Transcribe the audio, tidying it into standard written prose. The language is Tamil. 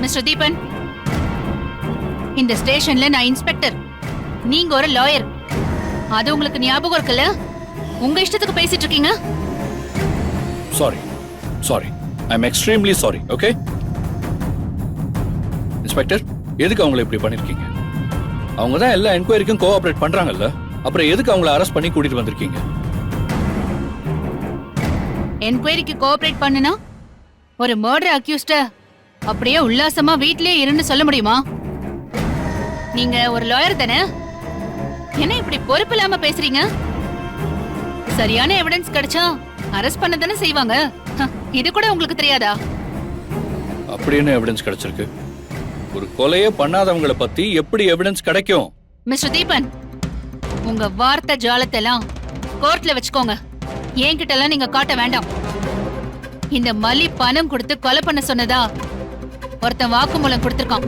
மிஸ்டர் தீபன், இந்த ஸ்டேஷன்ல நான் இன்ஸ்பெக்டர், நீங்க ஒரு லாயர். அது உங்களுக்கு ஞாபகம் இருக்குல்ல? உங்க இஷ்டத்துக்கு பேசிட்டு இருக்கீங்க. Sorry sorry, I am extremely sorry. Okay inspector, எதுக்கு அவங்கள இப்படி பண்ணிருக்கீங்க? அவங்க தான் எல்லா என்கொயரிக்கும் கோஆபரேட் பண்றாங்கல்ல, அப்புறம் எதுக்கு அவங்கள அரெஸ்ட் பண்ணி கூட்டிட்டு வந்திருக்கீங்க? என்கொயரிக்கு கோஆபரேட் பண்ணுனா ஒரு மர்டர் அக்யூஸ்ட அப்படியே உல்லாசமா வீட்லயே இருந்து சொல்ல முடியுமா? நீங்க ஒரு லாயர் தானே? என்ன இப்படி பொறுப்பு இல்லாம பேசுறீங்க? சரியான எவிடன்ஸ் கிடைச்சா அரெஸ்ட் பண்ண தானே செய்வாங்க. இது கூட உங்களுக்கு தெரியாதா? அப்படி என்ன எவிடன்ஸ் கிடைச்சிருக்கு? ஒரு கொலையே பண்ணாதவங்களை பத்தி எப்படி எவிடன்ஸ் கிடைக்கும்? மிஸ்டர் தீபன், உங்க வார்த்தை ஜாலத்தை எல்லாம் கோர்ட்ல வச்சுக்கோங்க. என்கிட்ட எல்லாம் நீங்க காட்ட வேண்டாம். இந்த மலி பணம் கொடுத்து கொலை பண்ண சொன்னதா ஒருத்தன் வாக்குமூலம் கொடுத்திருக்கான்.